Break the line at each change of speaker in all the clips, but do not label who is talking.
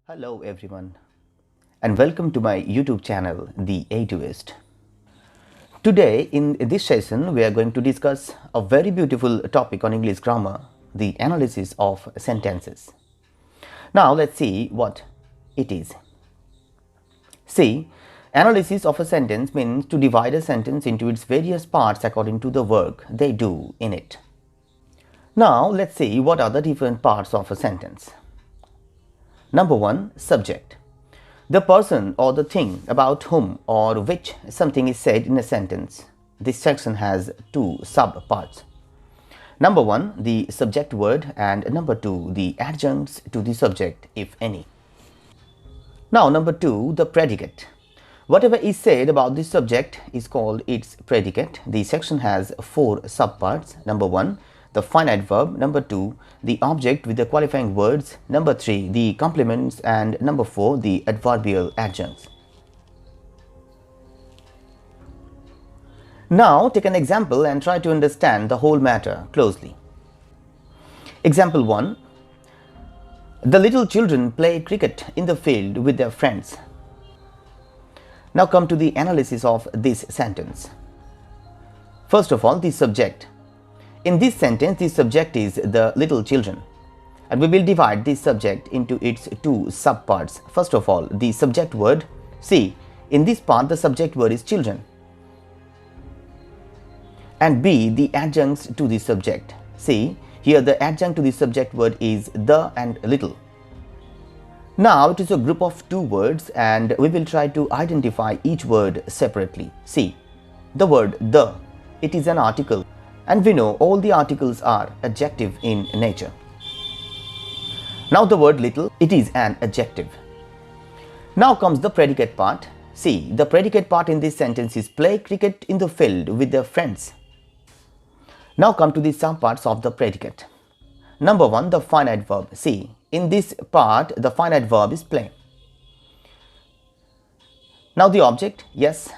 Hello everyone and welcome to my YouTube channel The Ativist. Today in this session we are going to discuss a very beautiful topic on English grammar, the analysis of sentences. Now let's see what it is. See, analysis of a sentence means to divide a sentence into its various parts according to the work they do in it. Now let's see what are the different parts of a sentence. Number 1, subject. The person or the thing about whom or which something is said in a sentence. This section has two sub-parts. Number 1, the subject word, and number 2, the adjuncts to the subject, if any. Now number 2, the predicate. Whatever is said about the subject is called its predicate. The section has 4 sub-parts. Number 1, the finite verb. Number 2, the object with the qualifying words. Number 3, the complements, and number 4, the adverbial adjuncts. Now take an example and try to understand the whole matter closely. Example 1. The little children play cricket in the field with their friends. Now come to the analysis of this sentence. First of all, the subject. In this sentence, the subject is the little children, and we will divide this subject into its two subparts. First of all, the subject word. See, in this part the subject word is children, and B, the adjuncts to the subject. See, here the adjunct to the subject word is the and little. Now it is a group of two words and we will try to identify each word separately. See, the word the, it is an article, and we know all the articles are adjective in nature. Now the word little, it is an adjective. Now comes the predicate part. See, the predicate part in this sentence is play cricket in the field with their friends. Now come to the subparts of the predicate. Number 1, the finite verb. See, in this part the finite verb is play. Now the object, yes,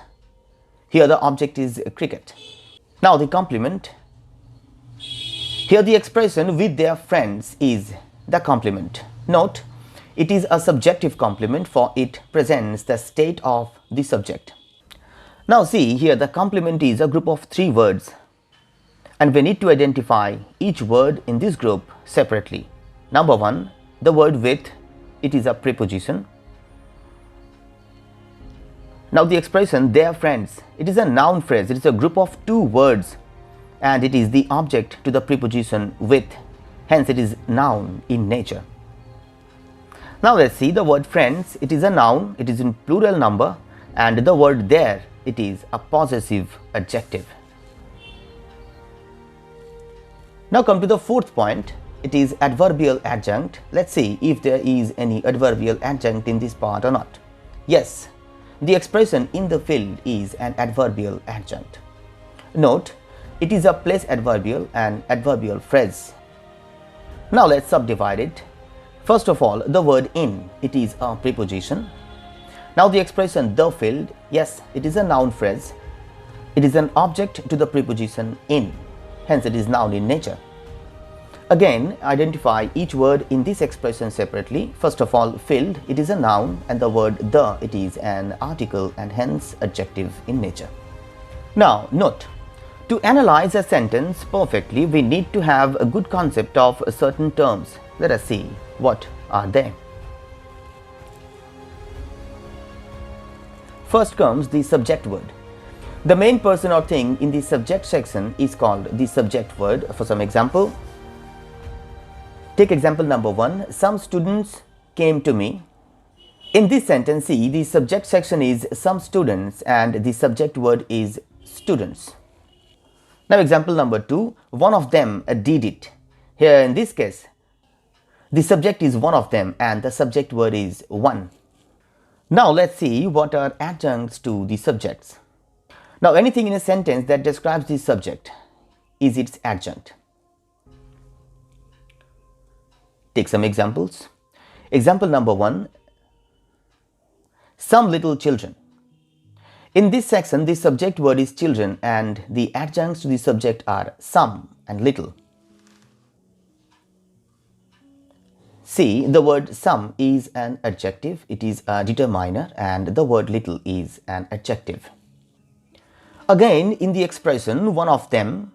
here the object is cricket. Now the complement. Here the expression with their friends is the complement. Note, it is a subjective complement for it presents the state of the subject. Now see, here the complement is a group of 3 words and we need to identify each word in this group separately. Number 1, the word with, it is a preposition. Now the expression their friends, it is a noun phrase. It is a group of 2 words and it is the object to the preposition with, hence it is noun in nature. Now let's see the word friends. It is a noun, it is in plural number, and the word there, it is a possessive adjective. Now come to the 4th point. It is adverbial adjunct. Let's see if there is any adverbial adjunct in this part or not. Yes, the expression in the field is an adverbial adjunct. Note, it is a place adverbial and adverbial phrase. Now let's subdivide it. First of all, the word in, it is a preposition. Now the expression the field, yes, it is a noun phrase. It is an object to the preposition in, hence it is noun in nature. Again, identify each word in this expression separately. First of all, field, it is a noun, and the word the, it is an article and hence adjective in nature. Now note, to analyze a sentence perfectly we need to have a good concept of certain terms. Let us see what are they. First comes the subject word. The main person or thing in the subject section is called the subject word. For some example, take example number 1. Some students came to me. In this sentence, see, the subject section is some students and the subject word is students. Now example number 2. One of them did it. Here in this case, the subject is one of them and the subject word is one. Now let's see what are adjuncts to the subjects. Now anything in a sentence that describes the subject is its adjunct. Take some examples. Example number 1, some little children. In this section, the subject word is children and the adjuncts to the subject are some and little. See, the word some is an adjective, it is a determiner, and the word little is an adjective. Again, in the expression one of them,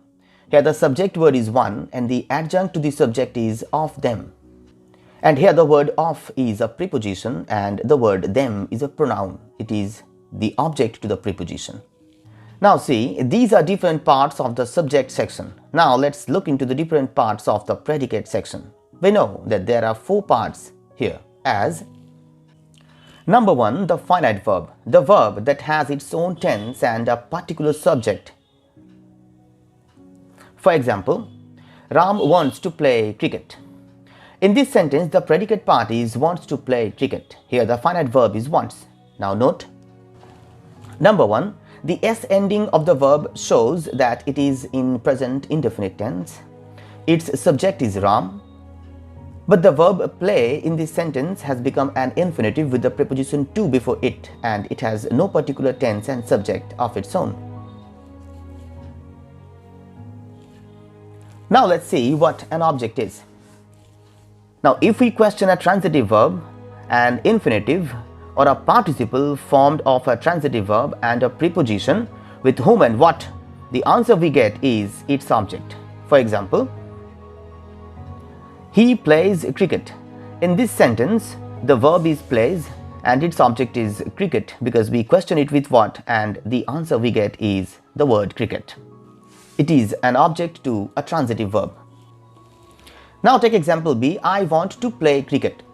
here the subject word is one and the adjunct to the subject is of them. And here the word of is a preposition and the word them is a pronoun. It is the object to the preposition. Now see, these are different parts of the subject section. Now let's look into the different parts of the predicate section. We know that there are 4 parts here as number 1, the finite verb, the verb that has its own tense and a particular subject. For example, Ram wants to play cricket. In this sentence, the predicate part is wants to play cricket. Here the finite verb is wants. Now note, number 1, the S ending of the verb shows that it is in present indefinite tense. Its subject is Ram. But the verb play in this sentence has become an infinitive with the preposition to before it, and it has no particular tense and subject of its own. Now let's see what an object is. Now if we question a transitive verb, an infinitive, or a participle formed of a transitive verb and a preposition with whom and what, the answer we get is its object. For example, he plays cricket. In this sentence, the verb is plays and its object is cricket because we question it with what, and the answer we get is the word cricket. It is an object to a transitive verb. Now take example B, I want to play cricket.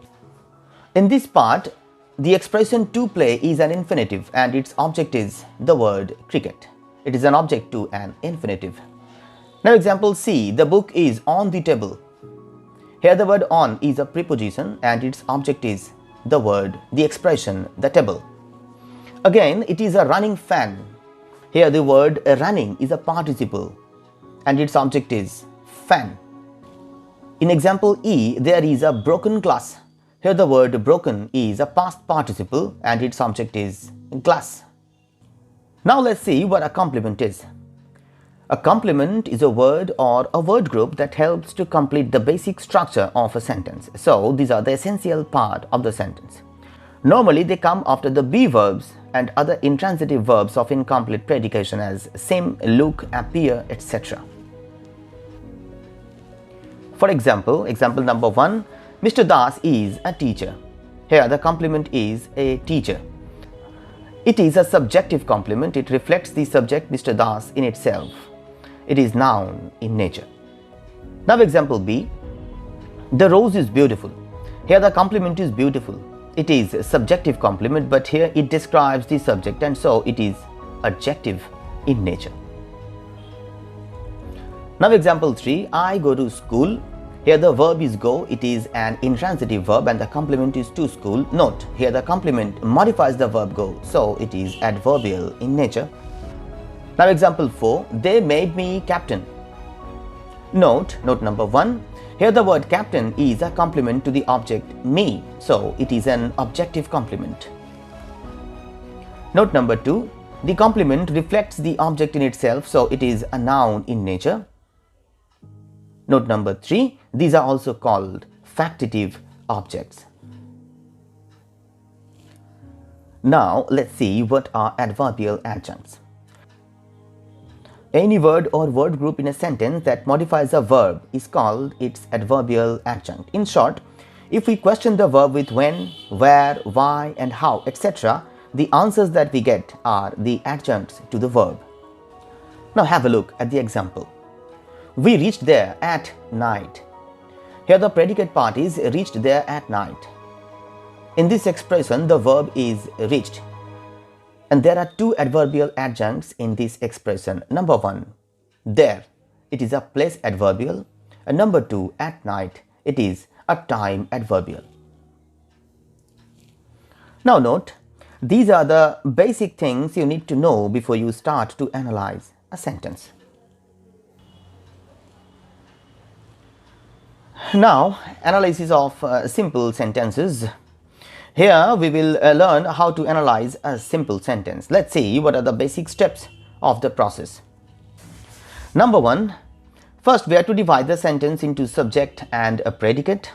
In this part, the expression to play is an infinitive and its object is the word cricket. It is an object to an infinitive. Now example C, the book is on the table. Here the word on is a preposition and its object is the expression, the table. Again, it is a running fan. Here the word running is a participle and its object is fan. In example E, there is a broken glass. Here the word broken is a past participle and its object is glass. Now let's see what a complement is. A complement is a word or a word group that helps to complete the basic structure of a sentence. So these are the essential part of the sentence. Normally they come after the be verbs and other intransitive verbs of incomplete predication as seem, look, appear, etc. For example, example number 1, Mr. Das is a teacher. Here the complement is a teacher. It is a subjective complement. It reflects the subject Mr. Das in itself. It is noun in nature. Now example B, the rose is beautiful. Here the complement is beautiful. It is a subjective complement, but here it describes the subject and so it is adjective in nature. Now example 3, I go to school. Here the verb is go. It is an intransitive verb and the complement is to school. Note, here the complement modifies the verb go, so it is adverbial in nature. Now example 4, they made me captain. Note number 1, here the word captain is a complement to the object me, so it is an objective complement. Note number 2, the complement reflects the object in itself, so it is a noun in nature. Note number 3, these are also called factitive objects. Now let's see what are adverbial adjuncts. Any word or word group in a sentence that modifies a verb is called its adverbial adjunct. In short, if we question the verb with when, where, why and how, etc., the answers that we get are the adjuncts to the verb. Now have a look at the example. We reached there at night. Here the predicate part is reached there at night. In this expression, the verb is reached. And there are 2 adverbial adjuncts in this expression. Number 1, there, it is a place adverbial, and number 2, at night, it is a time adverbial. Now note, these are the basic things you need to know before you start to analyze a sentence. Now, analysis of simple sentences. Here we will learn how to analyze a simple sentence. Let's see what are the basic steps of the process. Number 1, first we have to divide the sentence into subject and a predicate.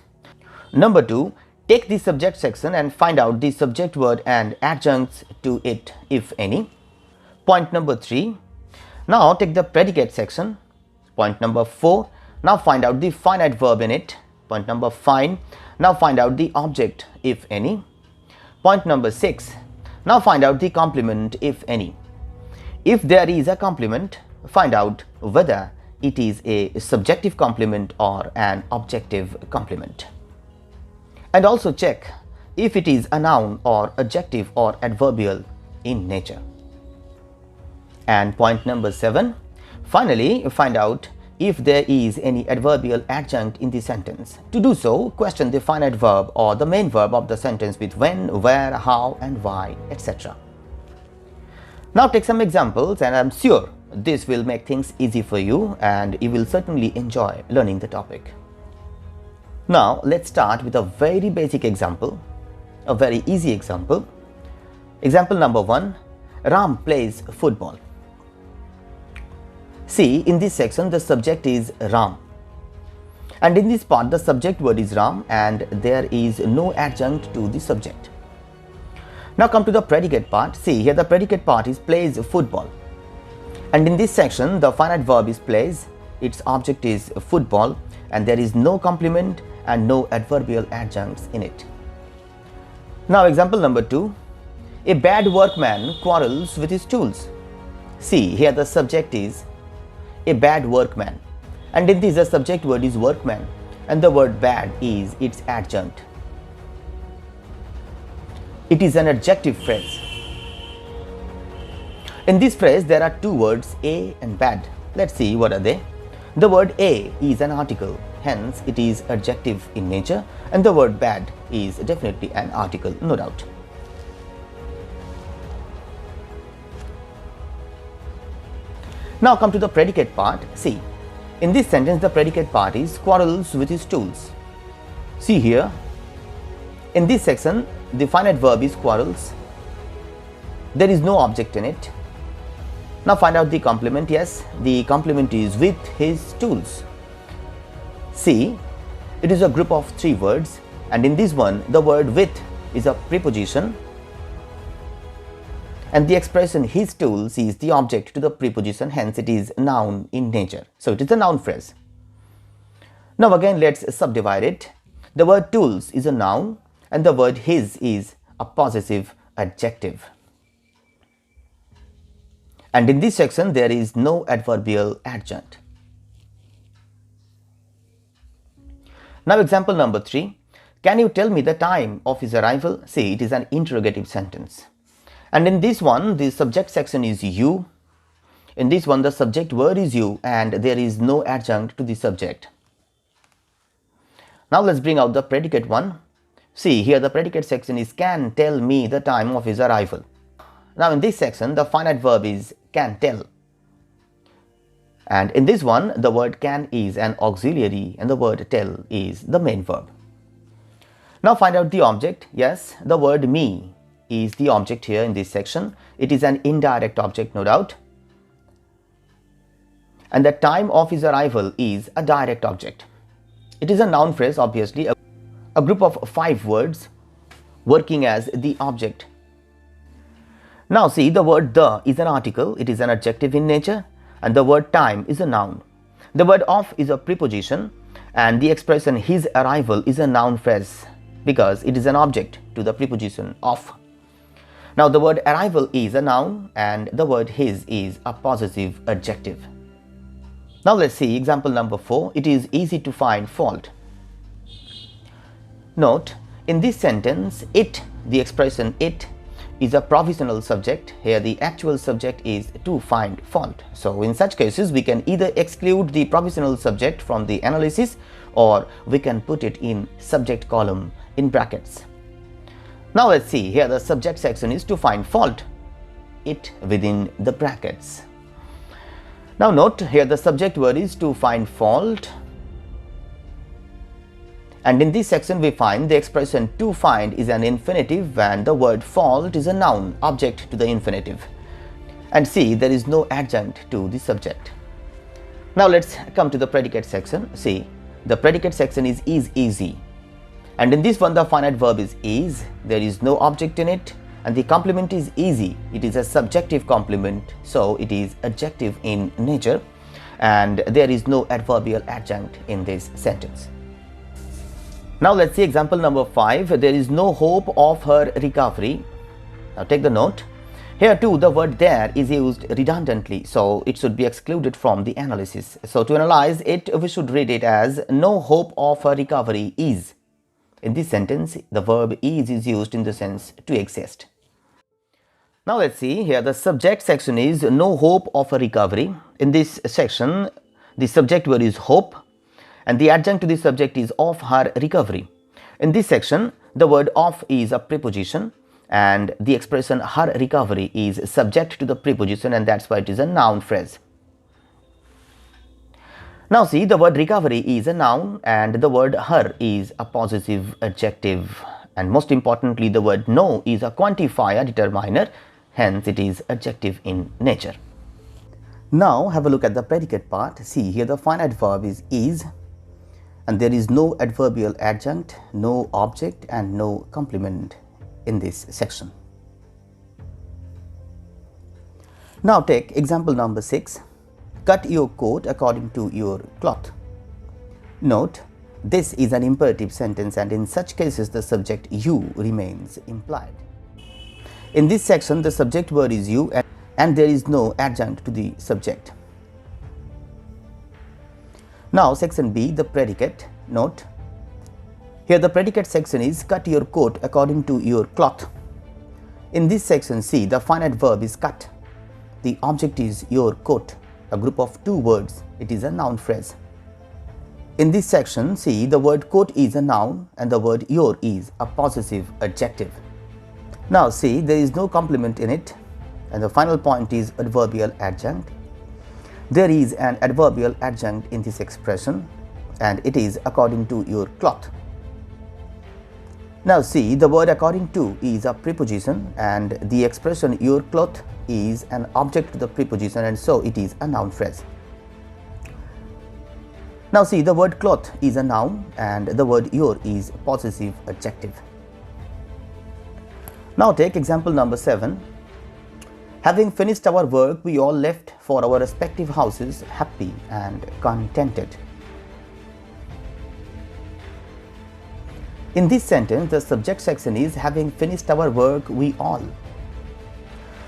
Number 2, take the subject section and find out the subject word and adjuncts to it, if any. Point number 3, now take the predicate section. Point number 4, now find out the finite verb in it. Point number 5, now find out the object, if any. Point number 6, now find out the complement, if any. If there is a complement, find out whether it is a subjective complement or an objective complement. And also check if it is a noun or adjective or adverbial in nature. And point number 7, finally find out if there is any adverbial adjunct in the sentence. To do so, question the finite verb or the main verb of the sentence with when, where, how and why, etc. Now take some examples, and I'm sure this will make things easy for you and you will certainly enjoy learning the topic. Now let's start with a very basic example, a very easy example. Example number 1, Ram plays football. See, in this section the subject is Ram, and in this part the subject word is Ram and there is no adjunct to the subject. Now come to the predicate part. See, here the predicate part is plays football, and in this section the finite verb is plays, its object is football, and there is no complement and no adverbial adjuncts in it. Now example number 2, a bad workman quarrels with his tools. See, here the subject is a bad workman, and in this the subject word is workman and the word bad is its adjunct. It is an adjective phrase. In this phrase there are two words, a and bad. Let's see what are they. The word a is an article, hence it is adjective in nature, and the word bad is definitely an article, no doubt. Now come to the predicate part. See, in this sentence the predicate part is quarrels with his tools. See here, in this section the finite verb is quarrels. There is no object in it. Now find out the complement. Yes, the complement is with his tools. See, it is a group of 3 words, and in this one the word with is a preposition and the expression his tools is the object to the preposition, hence it is noun in nature. So it is a noun phrase. Now again let's subdivide it. The word tools is a noun and the word his is a possessive adjective. And in this section there is no adverbial adjunct. Now example number 3, can you tell me the time of his arrival? See, it is an interrogative sentence. And in this one the subject section is you. In this one the subject word is you and there is no adjunct to the subject. Now let's bring out the predicate one. See, here the predicate section is can tell me the time of his arrival. Now in this section the finite verb is can tell, and in this one the word can is an auxiliary and the word tell is the main verb. Now find out the object. Yes, the word me is the object here in this section. It is an indirect object, no doubt, and the time of his arrival is a direct object. It is a noun phrase, obviously, a group of 5 words working as the object. Now see, the word the is an article, it is an adjective in nature, and the word time is a noun. The word of is a preposition and the expression his arrival is a noun phrase because it is an object to the preposition of. Now the word arrival is a noun and the word his is a possessive adjective. Now let's see example number 4. It is easy to find fault. Note, in this sentence it, the expression it, is a provisional subject. Here the actual subject is to find fault. So in such cases we can either exclude the provisional subject from the analysis or we can put it in subject column in brackets. Now let's see, here the subject section is to find fault, it within the brackets. Now note, here the subject word is to find fault, and in this section we find the expression to find is an infinitive and the word fault is a noun object to the infinitive. And see, there is no adjunct to the subject. Now let's come to the predicate section. See, the predicate section is easy, And in this one, the finite verb is. There is no object in it, and the complement is easy. It is a subjective complement, so it is adjective in nature, and there is no adverbial adjunct in this sentence. Now let's see example number 5. There is no hope of her recovery. Now take the note. Here too, the word there is used redundantly, so it should be excluded from the analysis. So to analyze it, we should read it as no hope of her recovery is. In this sentence, the verb is used in the sense to exist. Now let's see, here the subject section is no hope of a recovery. In this section, the subject word is hope, and the adjunct to the subject is of her recovery. In this section, the word of is a preposition, and the expression her recovery is subject to the preposition, and that's why it is a noun phrase. Now see, the word recovery is a noun, and the word her is a possessive adjective, and most importantly, the word no is a quantifier determiner, hence it is adjective in nature. Now have a look at the predicate part. See, here the finite verb is, and there is no adverbial adjunct, no object, and no complement in this section. Now take example number 6. Cut your coat according to your cloth. Note, this is an imperative sentence, and in such cases the subject you remains implied. In this section, the subject word is you, and there is no adjunct to the subject. Now section B, the predicate. Note, here the predicate section is cut your coat according to your cloth. In this section C, the finite verb is cut. The object is your coat, a group of two words. It is a noun phrase. In this section C, the word coat is a noun, and the word your is a possessive adjective. Now see, there is no complement in it, and the final point is adverbial adjunct. There is an adverbial adjunct in this expression, and it is according to your cloth. Now see, the word according to is a preposition, and the expression your cloth is an object to the preposition, and so it is a noun phrase. Now see, the word cloth is a noun, and the word your is possessive adjective. Now take example number 7. Having finished our work, we all left for our respective houses happy and contented. In this sentence, the subject section is having finished our work, we all.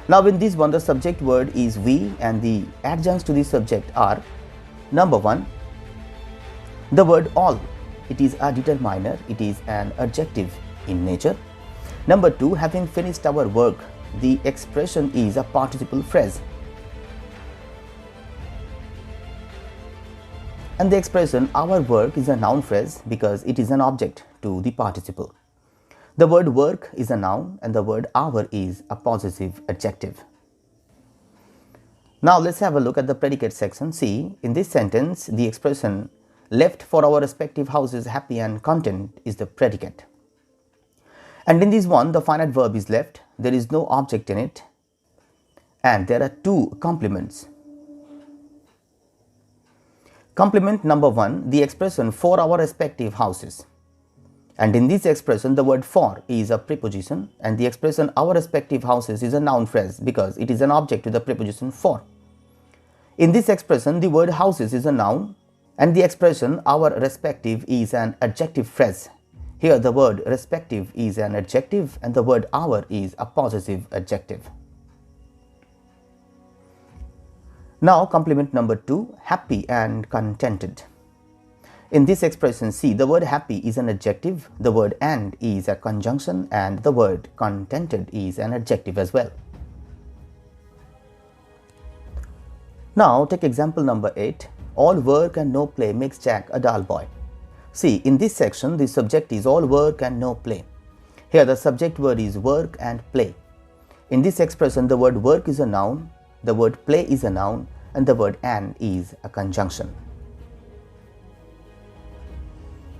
Now in this one, the subject word is we, and the adjuncts to the subject are: number 1, the word all. It is a determiner, it is an adjective in nature. Number 2, having finished our work. The expression is a participle phrase, and the expression our work is a noun phrase because it is an object to the participle. The word work is a noun, and the word our is a possessive adjective. Now let's have a look at the predicate section. See, in this sentence, the expression left for our respective houses happy and content is the predicate. And in this one, the finite verb is left. There is no object in it, and there are two complements. Complement number 1, the expression for our respective houses, and in this expression the word for is a preposition, and the expression our respective houses is a noun phrase because it is an object to the preposition for. In this expression, the word houses is a noun, and the expression our respective is an adjective phrase. Here the word respective is an adjective, and the word our is a possessive adjective. Now complement number 2, happy and contented. In this expression C, the word happy is an adjective, the word and is a conjunction, and the word contented is an adjective as well. Now take example number 8. All work and no play makes Jack a dull boy. See, in this section, the subject is all work and no play. Here the subject word is work and play. In this expression, the word work is a noun, the word play is a noun, and the word and is a conjunction.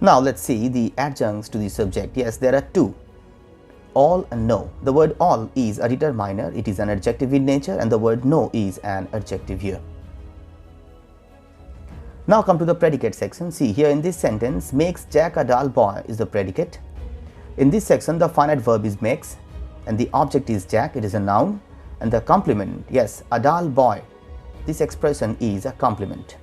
Now let's see the adjuncts to the subject. Yes, there are two, all and no. The word all is a determiner, it is an adjective in nature, and the word no is an adjective here. Now come to the predicate section. See here in this sentence, makes Jack a dull boy is the predicate. In this section, the finite verb is makes and the object is Jack, it is a noun, and the complement, yes, a dull boy, this expression is a complement.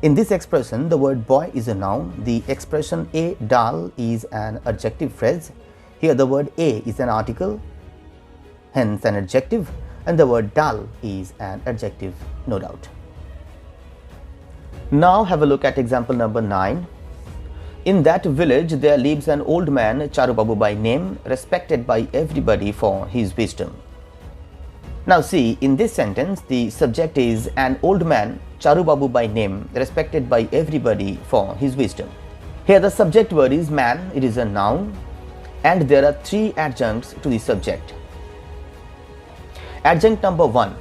In this expression, the word boy is a noun, the expression a dull is an adjective phrase. Here the word a is an article, hence an adjective, and the word dull is an adjective, no doubt. Now have a look at example number 9. In that village there lives an old man, Charubabu by name, respected by everybody for his wisdom. Now see, in this sentence the subject is an old man, Charubabu by name, respected by everybody for his wisdom. Here the subject word is man, it is a noun, and there are 3 adjuncts to the subject. Adjunct number 1,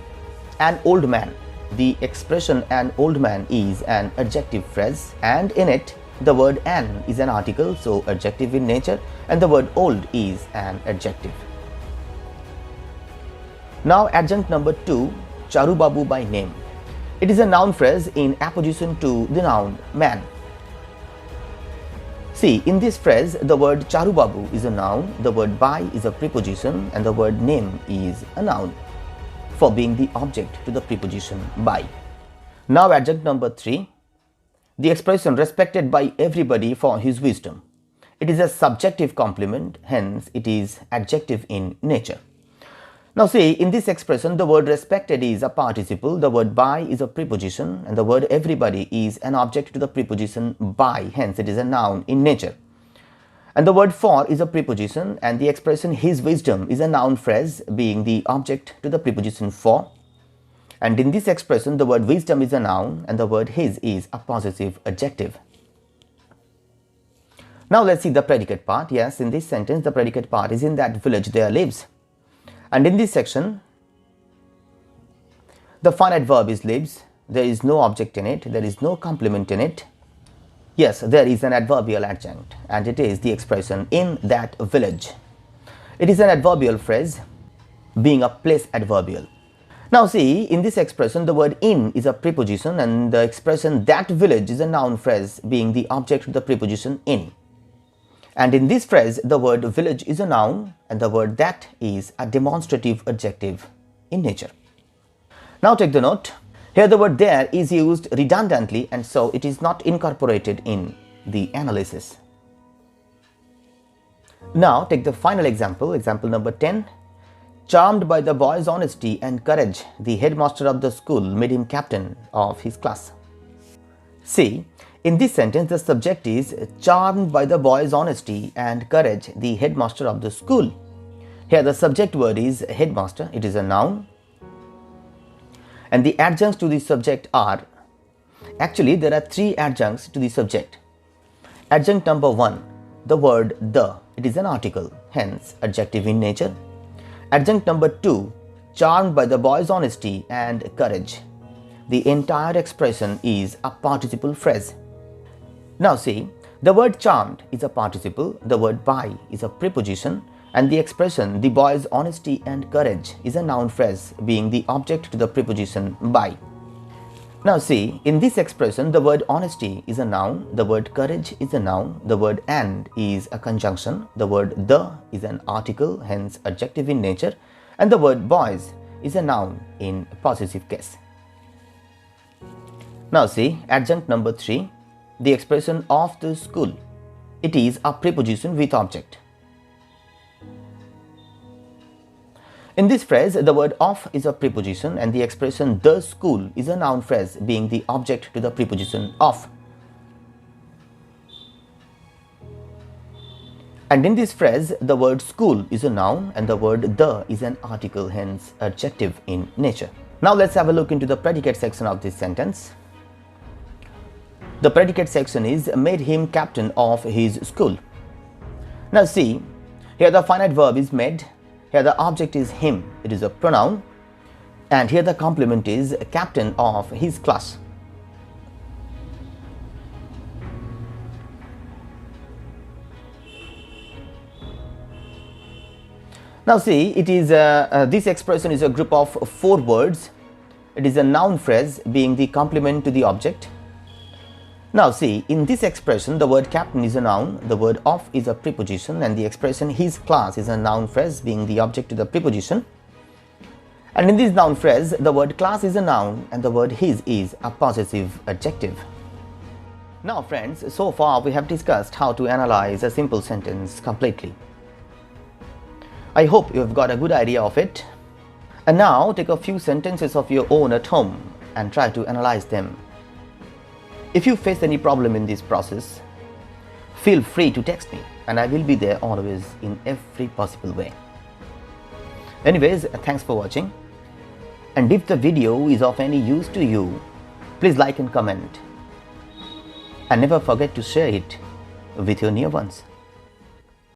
an old man. The expression an old man is an adjective phrase, and in it the word an is an article, so adjective in nature, and the word old is an adjective. Now adjunct number 2, Charubabu by name. It is a noun phrase in apposition to the noun man. See, in this phrase the word Charubabu is a noun, the word by is a preposition, and the word name is a noun for being the object to the preposition by. Now adjunct number 3, the expression respected by everybody for his wisdom. It is a subjective complement, hence it is adjective in nature. Now see, in this expression the word respected is a participle, the word by is a preposition, and the word everybody is an object to the preposition by, hence it is a noun in nature. And the word for is a preposition, and the expression his wisdom is a noun phrase being the object to the preposition for. And in this expression the word wisdom is a noun and the word his is a possessive adjective. Now let's see the predicate part. Yes, in this sentence the predicate part is in that village there lives. And in this section the finite verb is lives, there is no object in it, there is no complement in it. Yes, there is an adverbial adjunct and it is the expression in that village. It is an adverbial phrase being a place adverbial. Now see, in this expression the word in is a preposition and the expression that village is a noun phrase being the object to the preposition in. And in this phrase the word village is a noun and the word that is a demonstrative adjective in nature. Now take the note. Here the word there is used redundantly and so it is not incorporated in the analysis. Now take the final example, example number 10. Charmed by the boy's honesty and courage, the headmaster of the school made him captain of his class. See, in this sentence the subject is charmed by the boy's honesty and courage, the headmaster of the school. Here the subject word is headmaster, it is a noun. And the adjuncts to the subject are, actually there are 3 adjuncts to the subject. Adjunct number 1, the word the, it is an article, hence adjective in nature. Adjunct number 2, charmed by the boy's honesty and courage. The entire expression is a participle phrase. Now see, the word charmed is a participle, the word by is a preposition, and the expression the boy's honesty and courage is a noun phrase being the object to the preposition by. Now see, in this expression the word honesty is a noun, the word courage is a noun, the word and is a conjunction, the word the is an article, hence adjective in nature, and the word boys is a noun in possessive case. Now see, adjunct number 3, the expression of the school. It is a preposition with object. In this phrase, the word of is a preposition and the expression the school is a noun phrase being the object to the preposition of. And in this phrase, the word school is a noun and the word the is an article, hence adjective in nature. Now let's have a look into the predicate section of this sentence. The predicate section is made him captain of his school. Now see, here the finite verb is made. Here the object is him, it is a pronoun, and here the complement is captain of his class. Now see, it is this expression is a group of 4 words. It is a noun phrase being the complement to the object. Now see, in this expression, the word captain is a noun, the word of is a preposition, and the expression his class is a noun phrase being the object to the preposition. And in this noun phrase, the word class is a noun and the word his is a possessive adjective. Now friends, so far we have discussed how to analyze a simple sentence completely. I hope you have got a good idea of it. And now take a few sentences of your own at home and try to analyze them. If you face any problem in this process, feel free to text me and I will be there always in every possible way. Anyways, thanks for watching. And if the video is of any use to you, please like and comment. And never forget to share it with your near ones.